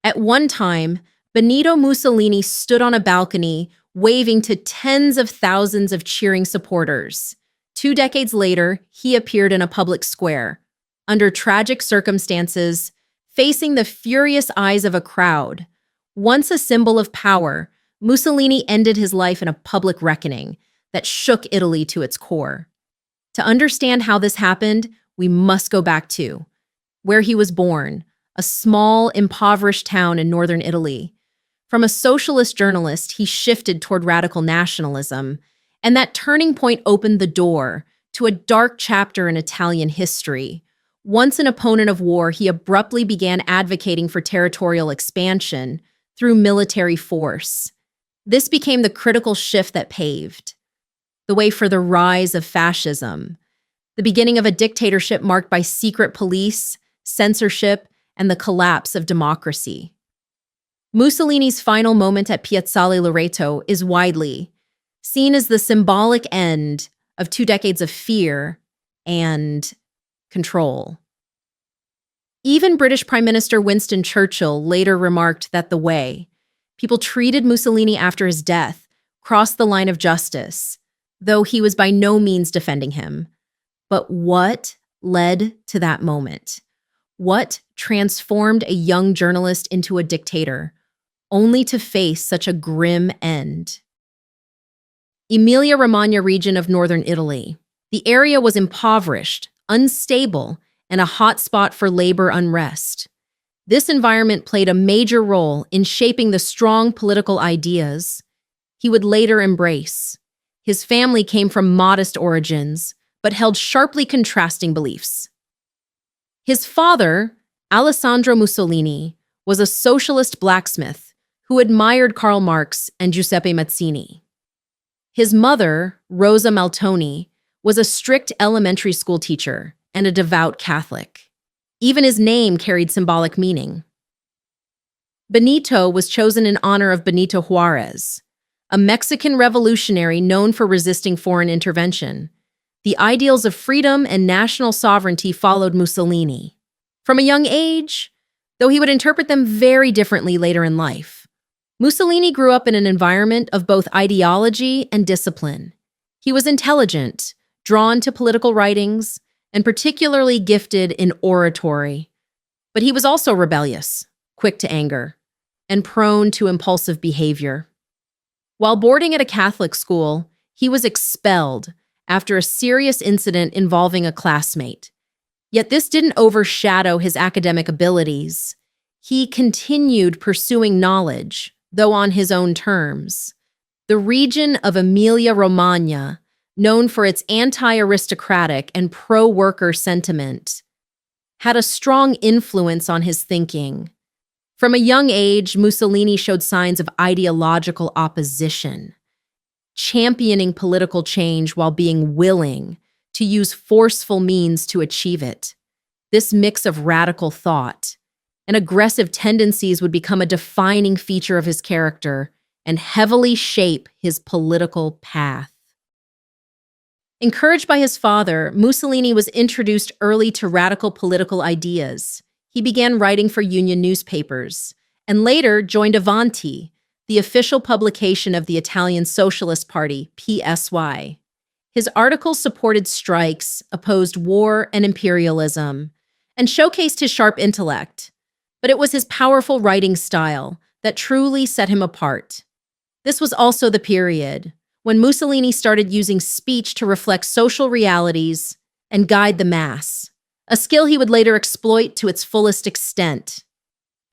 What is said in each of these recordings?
At one time, Benito Mussolini stood on a balcony waving to tens of thousands of cheering supporters. 2 decades later, he appeared in a public square, under tragic circumstances, facing the furious eyes of a crowd. Once a symbol of power, Mussolini ended his life in a public reckoning that shook Italy to its core. To understand how this happened, we must go back to where he was born, a small, impoverished town in northern Italy. From a socialist journalist, he shifted toward radical nationalism, and that turning point opened the door to a dark chapter in Italian history. Once an opponent of war, he abruptly began advocating for territorial expansion through military force. This became the critical shift that paved the way for the rise of fascism, the beginning of a dictatorship marked by secret police, censorship, and the collapse of democracy. Mussolini's final moment at Piazzale Loreto is widely seen as the symbolic end of 2 decades of fear and control. Even British Prime Minister Winston Churchill later remarked that the way people treated Mussolini after his death crossed the line of justice, though he was by no means defending him. But what led to that moment? What transformed a young journalist into a dictator, only to face such a grim end? Emilia-Romagna region of northern Italy. The area was impoverished, unstable, and a hotspot for labor unrest. This environment played a major role in shaping the strong political ideas he would later embrace. His family came from modest origins, but held sharply contrasting beliefs. His father, Alessandro Mussolini, was a socialist blacksmith who admired Karl Marx and Giuseppe Mazzini. His mother, Rosa Maltoni, was a strict elementary school teacher and a devout Catholic. Even his name carried symbolic meaning. Benito was chosen in honor of Benito Juarez, a Mexican revolutionary known for resisting foreign intervention. The ideals of freedom and national sovereignty followed Mussolini from a young age, though he would interpret them very differently later in life. Mussolini grew up in an environment of both ideology and discipline. He was intelligent, drawn to political writings, and particularly gifted in oratory. But he was also rebellious, quick to anger, and prone to impulsive behavior. While boarding at a Catholic school, he was expelled after a serious incident involving a classmate. Yet this didn't overshadow his academic abilities. He continued pursuing knowledge, though on his own terms. The region of Emilia-Romagna, known for its anti-aristocratic and pro-worker sentiment, had a strong influence on his thinking. From a young age, Mussolini showed signs of ideological opposition, championing political change while being willing to use forceful means to achieve it. This mix of radical thought and aggressive tendencies would become a defining feature of his character and heavily shape his political path. Encouraged by his father, Mussolini was introduced early to radical political ideas. He began writing for union newspapers and later joined Avanti, the official publication of the Italian Socialist Party, PSY. His articles supported strikes, opposed war and imperialism, and showcased his sharp intellect. But it was his powerful writing style that truly set him apart. This was also the period when Mussolini started using speech to reflect social realities and guide the mass, a skill he would later exploit to its fullest extent.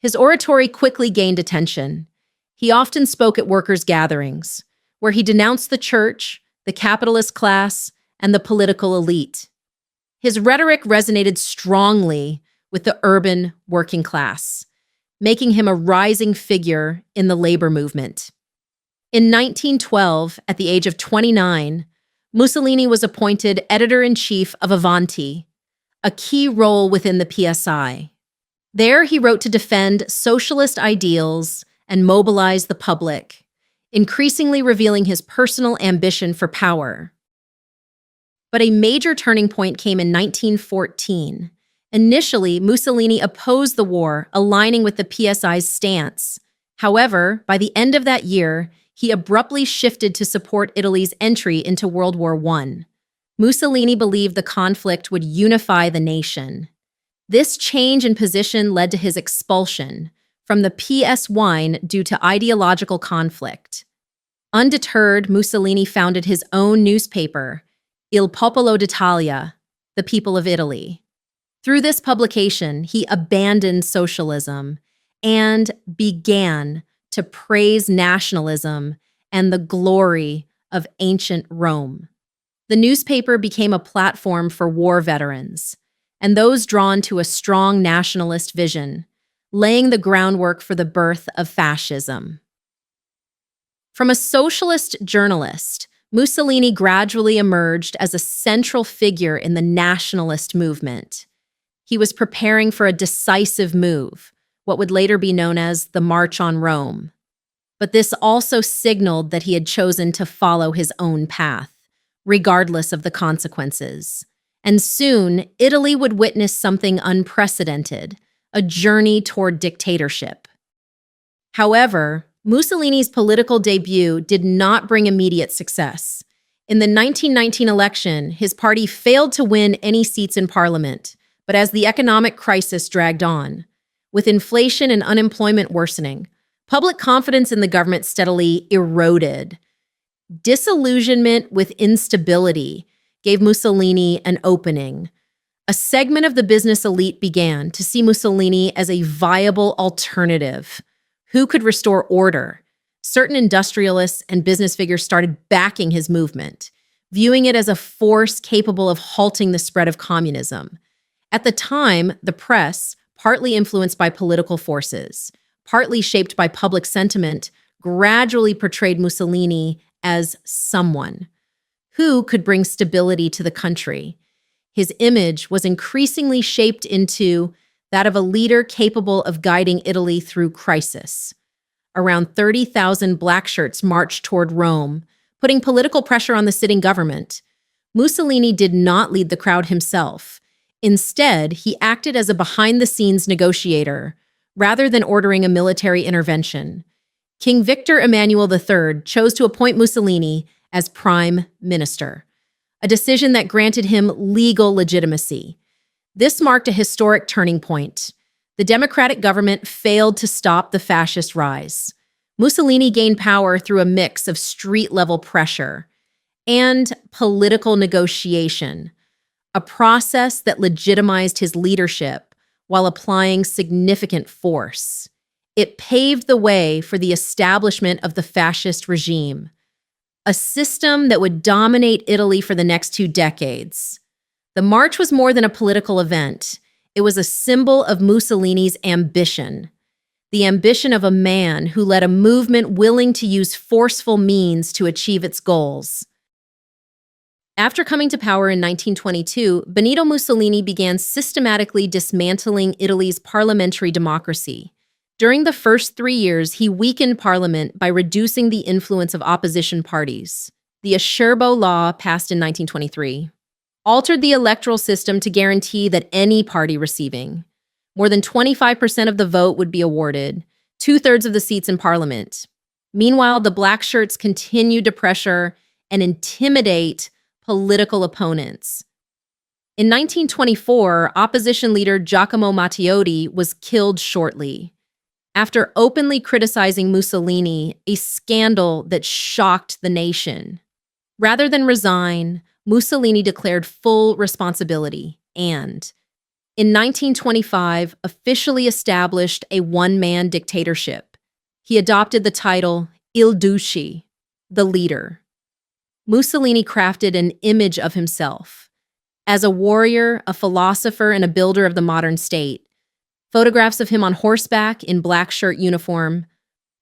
His oratory quickly gained attention. He often spoke at workers' gatherings, where he denounced the church, the capitalist class, and the political elite. His rhetoric resonated strongly with the urban working class, making him a rising figure in the labor movement. In 1912, at the age of 29, Mussolini was appointed editor-in-chief of Avanti, a key role within the PSI. There, he wrote to defend socialist ideals and mobilize the public, increasingly revealing his personal ambition for power. But a major turning point came in 1914, Initially, Mussolini opposed the war, aligning with the PSI's stance. However, by the end of that year, he abruptly shifted to support Italy's entry into World War I. Mussolini believed the conflict would unify the nation. This change in position led to his expulsion from the PSI due to ideological conflict. Undeterred, Mussolini founded his own newspaper, Il Popolo d'Italia, the People of Italy. Through this publication, he abandoned socialism and began to praise nationalism and the glory of ancient Rome. The newspaper became a platform for war veterans and those drawn to a strong nationalist vision, laying the groundwork for the birth of fascism. From a socialist journalist, Mussolini gradually emerged as a central figure in the nationalist movement. He was preparing for a decisive move, what would later be known as the March on Rome. But this also signaled that he had chosen to follow his own path, regardless of the consequences. And soon, Italy would witness something unprecedented, a journey toward dictatorship. However, Mussolini's political debut did not bring immediate success. In the 1919 election, his party failed to win any seats in parliament, but as the economic crisis dragged on, with inflation and unemployment worsening, public confidence in the government steadily eroded. Disillusionment with instability gave Mussolini an opening. A segment of the business elite began to see Mussolini as a viable alternative. Who could restore order? Certain industrialists and business figures started backing his movement, viewing it as a force capable of halting the spread of communism. At the time, the press, partly influenced by political forces, partly shaped by public sentiment, gradually portrayed Mussolini as someone who could bring stability to the country. His image was increasingly shaped into that of a leader capable of guiding Italy through crisis. Around 30,000 black shirts marched toward Rome, putting political pressure on the sitting government. Mussolini did not lead the crowd himself. Instead, he acted as a behind-the-scenes negotiator, rather than ordering a military intervention. King Victor Emmanuel III chose to appoint Mussolini as prime minister, a decision that granted him legal legitimacy. This marked a historic turning point. The democratic government failed to stop the fascist rise. Mussolini gained power through a mix of street-level pressure and political negotiation, a process that legitimized his leadership while applying significant force. It paved the way for the establishment of the fascist regime, a system that would dominate Italy for the next 2 decades. The march was more than a political event. It was a symbol of Mussolini's ambition, the ambition of a man who led a movement willing to use forceful means to achieve its goals. After coming to power in 1922, Benito Mussolini began systematically dismantling Italy's parliamentary democracy. During the first 3 years, he weakened parliament by reducing the influence of opposition parties. The Acerbo Law, passed in 1923, altered the electoral system to guarantee that any party receiving more than 25% of the vote would be awarded 2/3 of the seats in parliament. Meanwhile, the black shirts continued to pressure and intimidate political opponents. In 1924, opposition leader Giacomo Matteotti was killed shortly after openly criticizing Mussolini, a scandal that shocked the nation. Rather than resign, Mussolini declared full responsibility and, in 1925, officially established a one-man dictatorship. He adopted the title Il Duce, the leader. Mussolini crafted an image of himself as a warrior, a philosopher, and a builder of the modern state. Photographs of him on horseback in black shirt uniform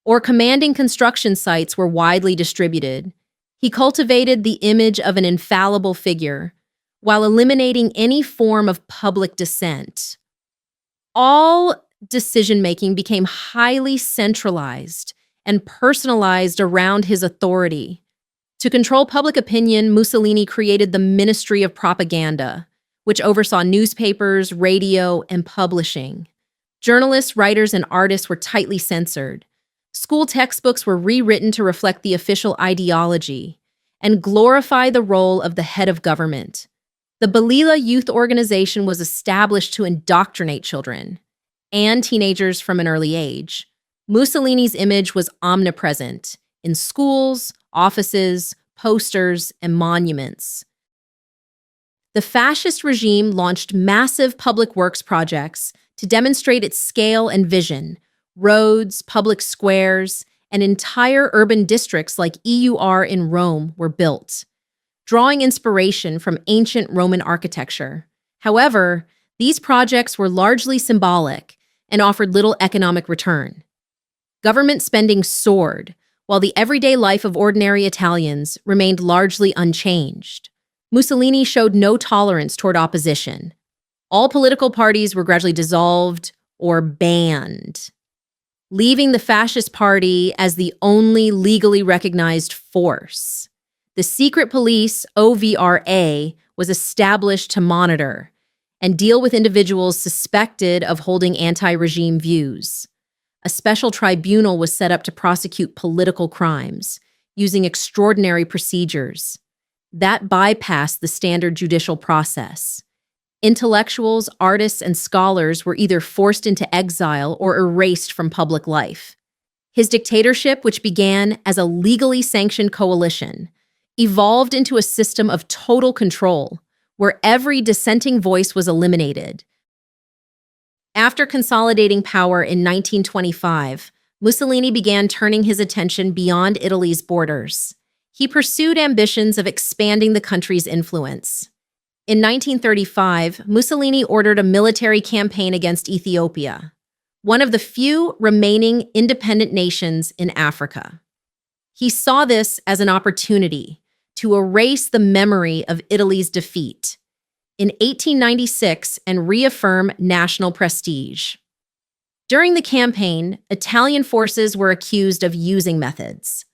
or commanding construction sites were widely distributed. He cultivated the image of an infallible figure while eliminating any form of public dissent. All decision-making became highly centralized and personalized around his authority. To control public opinion, Mussolini created the Ministry of Propaganda, which oversaw newspapers, radio, and publishing. Journalists, writers, and artists were tightly censored. School textbooks were rewritten to reflect the official ideology and glorify the role of the head of government. The WWII Youth Organization was established to indoctrinate children and teenagers from an early age. Mussolini's image was omnipresent in schools, offices, posters, and monuments. The fascist regime launched massive public works projects to demonstrate its scale and vision. Roads, public squares, and entire urban districts like EUR in Rome were built, drawing inspiration from ancient Roman architecture. However, these projects were largely symbolic and offered little economic return. Government spending soared, while the everyday life of ordinary Italians remained largely unchanged. Mussolini showed no tolerance toward opposition. All political parties were gradually dissolved or banned, leaving the fascist party as the only legally recognized force. The secret police, OVRA, was established to monitor and deal with individuals suspected of holding anti-regime views. A special tribunal was set up to prosecute political crimes, using extraordinary procedures that bypassed the standard judicial process. Intellectuals, artists, and scholars were either forced into exile or erased from public life. His dictatorship, which began as a legally sanctioned coalition, evolved into a system of total control, where every dissenting voice was eliminated. After consolidating power in 1925, Mussolini began turning his attention beyond Italy's borders. He pursued ambitions of expanding the country's influence. In 1935, Mussolini ordered a military campaign against Ethiopia, one of the few remaining independent nations in Africa. He saw this as an opportunity to erase the memory of Italy's defeat in 1896 and reaffirm national prestige. During the campaign, Italian forces were accused of using methods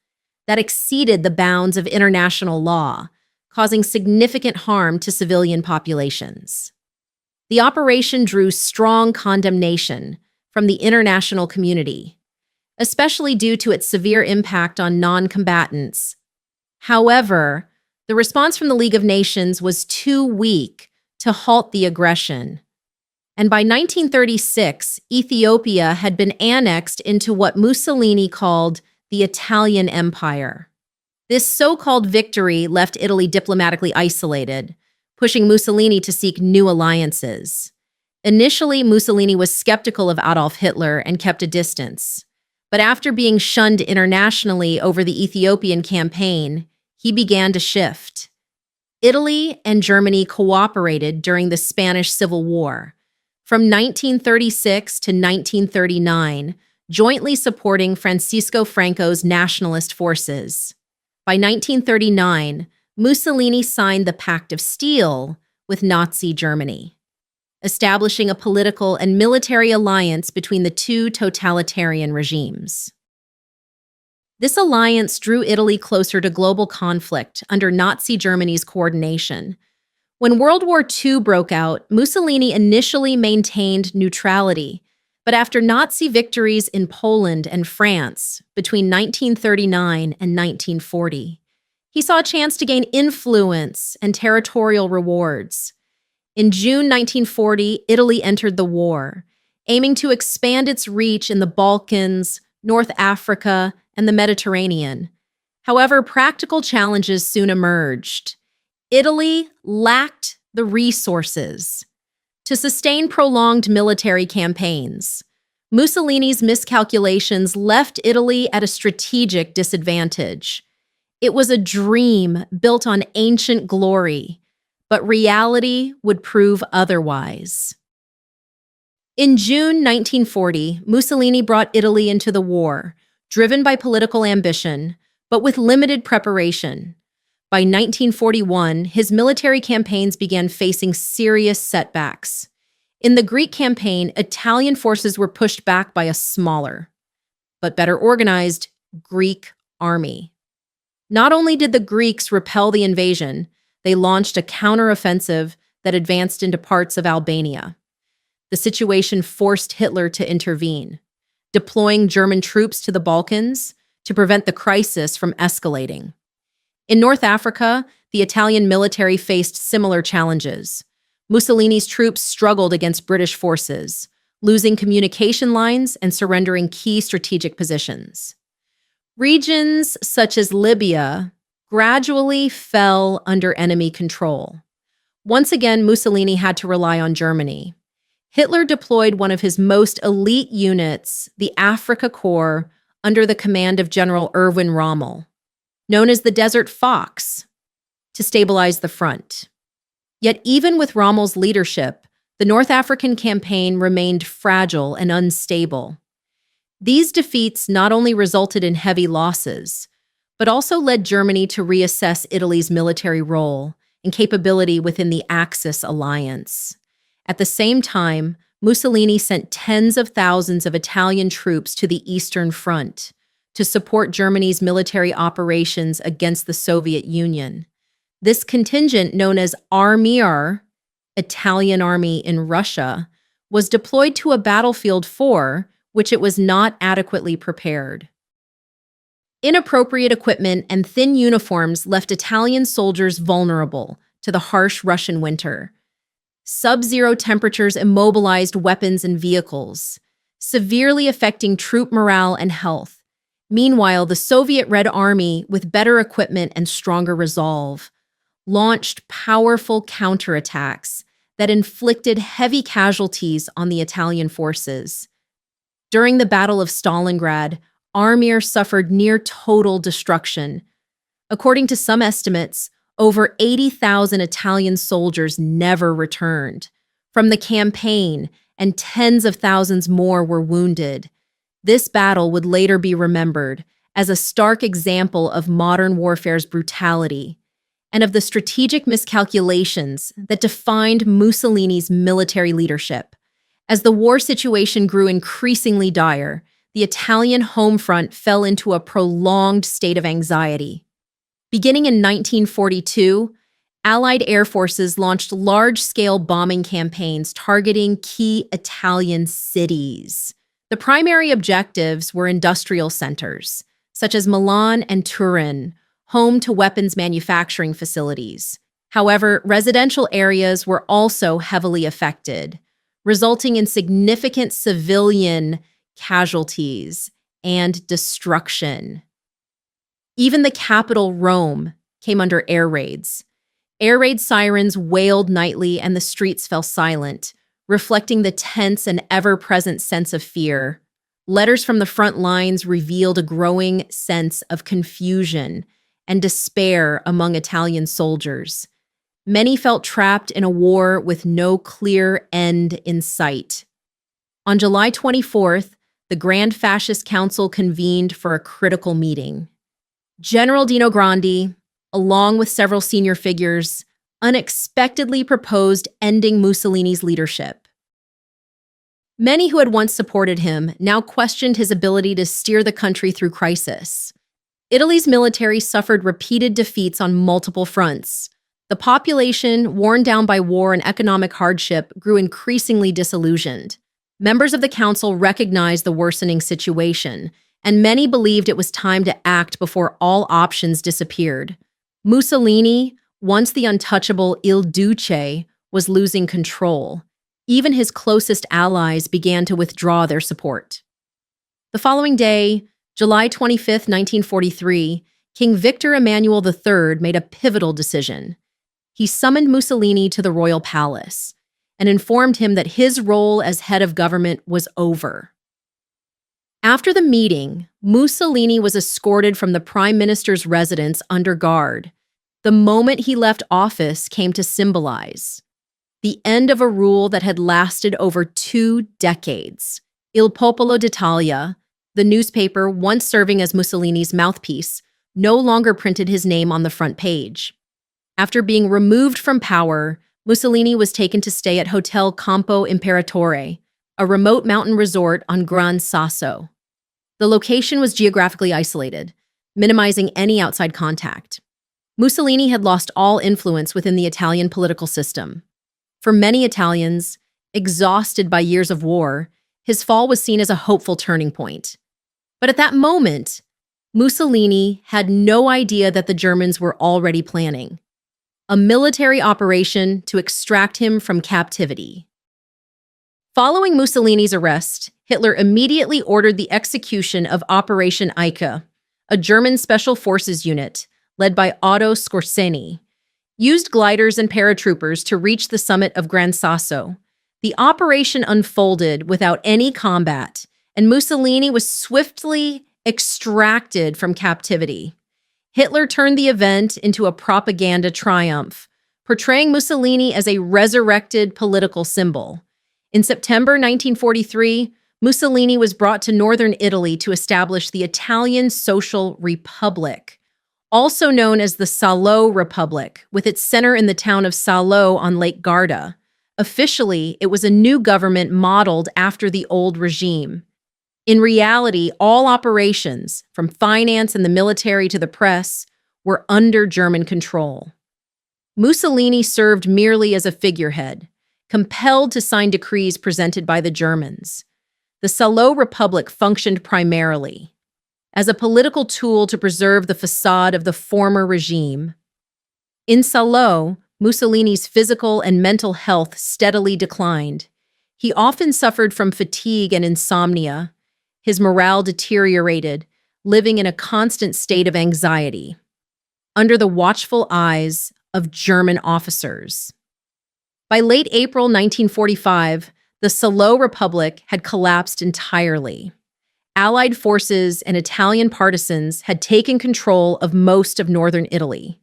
that exceeded the bounds of international law, causing significant harm to civilian populations. The operation drew strong condemnation from the international community, especially due to its severe impact on non-combatants. However, the response from the League of Nations was too weak to halt the aggression. And by 1936, Ethiopia had been annexed into what Mussolini called the Italian Empire. This so-called victory left Italy diplomatically isolated, pushing Mussolini to seek new alliances. Initially, Mussolini was skeptical of Adolf Hitler and kept a distance. But after being shunned internationally over the Ethiopian campaign, he began to shift. Italy and Germany cooperated during the Spanish Civil War, from 1936 to 1939, jointly supporting Francisco Franco's nationalist forces. By 1939, Mussolini signed the Pact of Steel with Nazi Germany, establishing a political and military alliance between the two totalitarian regimes. This alliance drew Italy closer to global conflict under Nazi Germany's coordination. When World War II broke out, Mussolini initially maintained neutrality, but after Nazi victories in Poland and France between 1939 and 1940, he saw a chance to gain influence and territorial rewards. In June 1940, Italy entered the war, aiming to expand its reach in the Balkans, North Africa, and the Mediterranean. However, practical challenges soon emerged. Italy lacked the resources to sustain prolonged military campaigns. Mussolini's miscalculations left Italy at a strategic disadvantage. It was a dream built on ancient glory, but reality would prove otherwise. In June 1940, Mussolini brought Italy into the war, driven by political ambition, but with limited preparation. By 1941, his military campaigns began facing serious setbacks. In the Greek campaign, Italian forces were pushed back by a smaller, but better organized, Greek army. Not only did the Greeks repel the invasion, they launched a counteroffensive that advanced into parts of Albania. The situation forced Hitler to intervene, deploying German troops to the Balkans to prevent the crisis from escalating. In North Africa, the Italian military faced similar challenges. Mussolini's troops struggled against British forces, losing communication lines and surrendering key strategic positions. Regions such as Libya gradually fell under enemy control. Once again, Mussolini had to rely on Germany. Hitler deployed one of his most elite units, the Afrika Korps, under the command of General Erwin Rommel, known as the Desert Fox, to stabilize the front. Yet even with Rommel's leadership, the North African campaign remained fragile and unstable. These defeats not only resulted in heavy losses, but also led Germany to reassess Italy's military role and capability within the Axis alliance. At the same time, Mussolini sent tens of thousands of Italian troops to the Eastern Front to support Germany's military operations against the Soviet Union. This contingent, known as Armia, Italian Army in Russia, was deployed to a battlefield for which it was not adequately prepared. Inappropriate equipment and thin uniforms left Italian soldiers vulnerable to the harsh Russian winter. Sub-zero temperatures immobilized weapons and vehicles, severely affecting troop morale and health. Meanwhile, the Soviet Red Army, with better equipment and stronger resolve, launched powerful counterattacks that inflicted heavy casualties on the Italian forces. During the Battle of Stalingrad, Armia suffered near total destruction. According to some estimates, over 80,000 Italian soldiers never returned from the campaign, and tens of thousands more were wounded. This battle would later be remembered as a stark example of modern warfare's brutality and of the strategic miscalculations that defined Mussolini's military leadership. As the war situation grew increasingly dire, the Italian home front fell into a prolonged state of anxiety. Beginning in 1942, Allied air forces launched large-scale bombing campaigns targeting key Italian cities. The primary objectives were industrial centers, such as Milan and Turin, home to weapons manufacturing facilities. However, residential areas were also heavily affected, resulting in significant civilian casualties and destruction. Even the capital, Rome, came under air raids. Air raid sirens wailed nightly and the streets fell silent, reflecting the tense and ever-present sense of fear. Letters from the front lines revealed a growing sense of confusion and despair among Italian soldiers. Many felt trapped in a war with no clear end in sight. On July 24th, the Grand Fascist Council convened for a critical meeting. General Dino Grandi, along with several senior figures, unexpectedly proposed ending Mussolini's leadership. Many who had once supported him now questioned his ability to steer the country through crisis. Italy's military suffered repeated defeats on multiple fronts. The population, worn down by war and economic hardship, grew increasingly disillusioned. Members of the council recognized the worsening situation, and many believed it was time to act before all options disappeared. Mussolini, once the untouchable Il Duce, was losing control. Even his closest allies began to withdraw their support. The following day, July 25, 1943, King Victor Emmanuel III made a pivotal decision. He summoned Mussolini to the royal palace and informed him that his role as head of government was over. After the meeting, Mussolini was escorted from the prime minister's residence under guard. The moment he left office came to symbolize the end of a rule that had lasted over 2 decades. Il Popolo d'Italia, the newspaper once serving as Mussolini's mouthpiece, no longer printed his name on the front page. After being removed from power, Mussolini was taken to stay at Hotel Campo Imperatore, a remote mountain resort on Gran Sasso. The location was geographically isolated, minimizing any outside contact. Mussolini had lost all influence within the Italian political system. For many Italians, exhausted by years of war, his fall was seen as a hopeful turning point. But at that moment, Mussolini had no idea that the Germans were already planning a military operation to extract him from captivity. Following Mussolini's arrest, Hitler immediately ordered the execution of Operation Eiche, a German special forces unit led by Otto Skorzeny, used gliders and paratroopers to reach the summit of Gran Sasso. The operation unfolded without any combat, and Mussolini was swiftly extracted from captivity. Hitler turned the event into a propaganda triumph, portraying Mussolini as a resurrected political symbol. In September 1943, Mussolini was brought to northern Italy to establish the Italian Social Republic, also known as the Salo Republic, with its center in the town of Salo on Lake Garda. Officially, it was a new government modeled after the old regime. In reality, all operations, from finance and the military to the press, were under German control. Mussolini served merely as a figurehead, compelled to sign decrees presented by the Germans. The Salo Republic functioned primarily as a political tool to preserve the facade of the former regime. In Salo, Mussolini's physical and mental health steadily declined. He often suffered from fatigue and insomnia. His morale deteriorated, living in a constant state of anxiety, under the watchful eyes of German officers. By late April 1945, the Salo Republic had collapsed entirely. Allied forces and Italian partisans had taken control of most of northern Italy.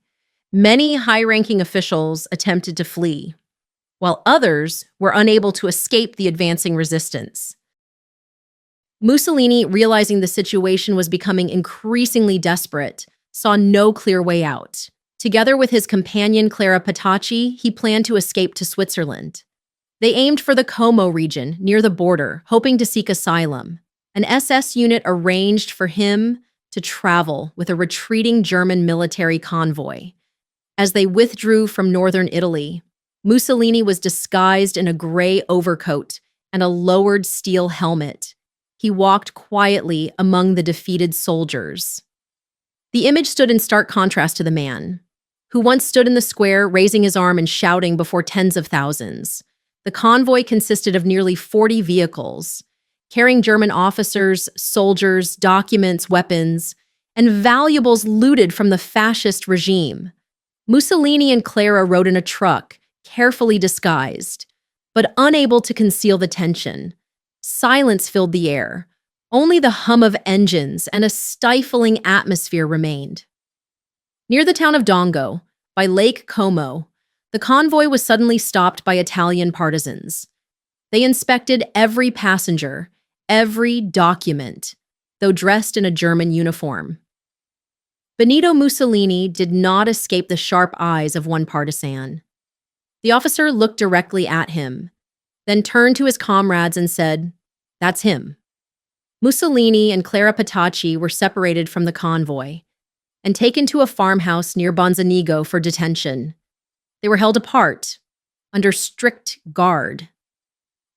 Many high-ranking officials attempted to flee, while others were unable to escape the advancing resistance. Mussolini, realizing the situation was becoming increasingly desperate, saw no clear way out. Together with his companion Clara Petacci, he planned to escape to Switzerland. They aimed for the Como region, near the border, hoping to seek asylum. An SS unit arranged for him to travel with a retreating German military convoy. As they withdrew from northern Italy, Mussolini was disguised in a gray overcoat and a lowered steel helmet. He walked quietly among the defeated soldiers. The image stood in stark contrast to the man, who once stood in the square, raising his arm and shouting before tens of thousands. The convoy consisted of nearly 40 vehicles, carrying German officers, soldiers, documents, weapons, and valuables looted from the fascist regime. Mussolini and Clara rode in a truck, carefully disguised, but unable to conceal the tension. Silence filled the air. Only the hum of engines and a stifling atmosphere remained. Near the town of Dongo, by Lake Como, the convoy was suddenly stopped by Italian partisans. They inspected every passenger, every document, though dressed in a German uniform. Benito Mussolini did not escape the sharp eyes of one partisan. The officer looked directly at him, then turned to his comrades and said, "That's him." Mussolini and Clara Petacci were separated from the convoy and taken to a farmhouse near Bonzanigo for detention. They were held apart, under strict guard.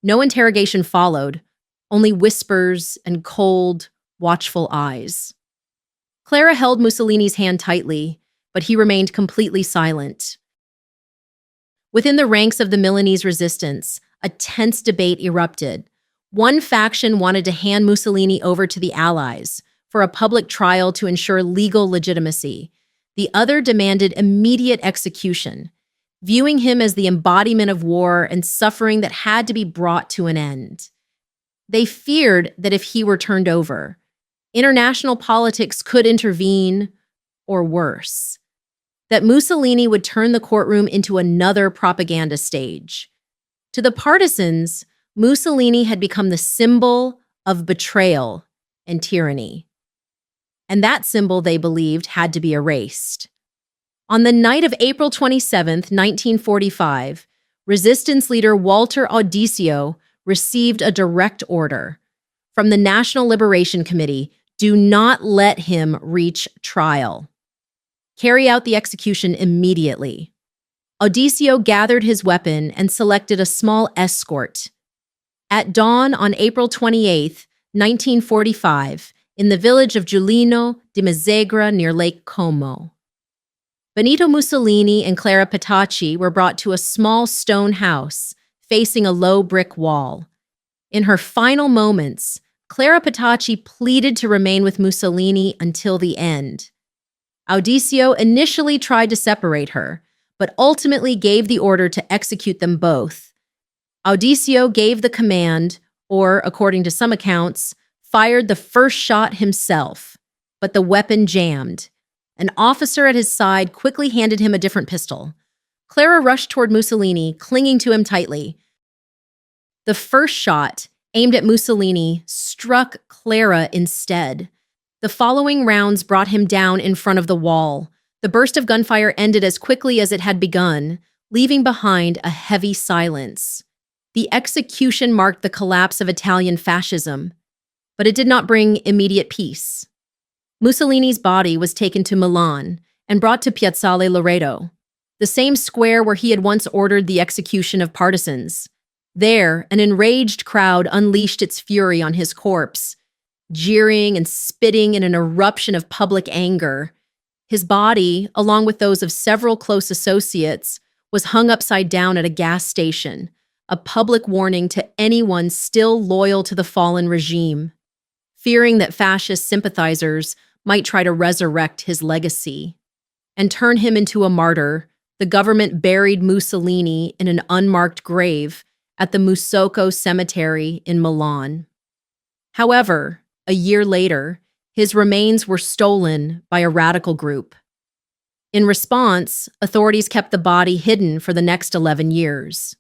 No interrogation followed, only whispers and cold, watchful eyes. Clara held Mussolini's hand tightly, but he remained completely silent. Within the ranks of the Milanese resistance, a tense debate erupted. One faction wanted to hand Mussolini over to the Allies for a public trial to ensure legal legitimacy. The other demanded immediate execution, viewing him as the embodiment of war and suffering that had to be brought to an end. They feared that if he were turned over, international politics could intervene, or worse, that Mussolini would turn the courtroom into another propaganda stage. To the partisans, Mussolini had become the symbol of betrayal and tyranny. And that symbol, they believed, had to be erased. On the night of April 27, 1945, resistance leader Walter Audicio received a direct order from the National Liberation Committee: do not let him reach trial. Carry out the execution immediately. Audicio gathered his weapon and selected a small escort. At dawn on April 28, 1945, in the village of Giulino di Mezzegra near Lake Como, Benito Mussolini and Clara Petacci were brought to a small stone house facing a low brick wall. In her final moments, Clara Petacci pleaded to remain with Mussolini until the end. Audicio initially tried to separate her, but ultimately gave the order to execute them both. Audicio gave the command, or, according to some accounts, fired the first shot himself, but the weapon jammed. An officer at his side quickly handed him a different pistol. Clara rushed toward Mussolini, clinging to him tightly. The first shot, aimed at Mussolini, struck Clara instead. The following rounds brought him down in front of the wall. The burst of gunfire ended as quickly as it had begun, leaving behind a heavy silence. The execution marked the collapse of Italian fascism, but it did not bring immediate peace. Mussolini's body was taken to Milan and brought to Piazzale Loreto, the same square where he had once ordered the execution of partisans. There, an enraged crowd unleashed its fury on his corpse, jeering and spitting in an eruption of public anger. His body, along with those of several close associates, was hung upside down at a gas station, a public warning to anyone still loyal to the fallen regime. Fearing that fascist sympathizers might try to resurrect his legacy and turn him into a martyr, the government buried Mussolini in an unmarked grave at the Musocco Cemetery in Milan. However, a year later, his remains were stolen by a radical group. In response, authorities kept the body hidden for the next 11 years.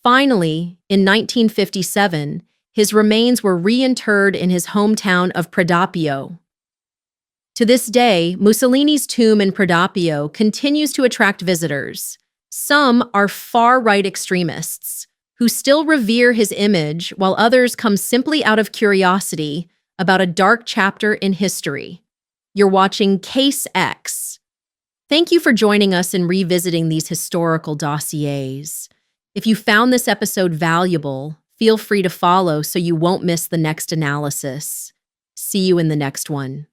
Finally, in 1957, his remains were reinterred in his hometown of Predoppio. To this day, Mussolini's tomb in Predoppio continues to attract visitors. Some are far-right extremists who still revere his image, while others come simply out of curiosity about a dark chapter in history. You're watching Case X. Thank you for joining us in revisiting these historical dossiers. If you found this episode valuable, feel free to follow so you won't miss the next analysis. See you in the next one.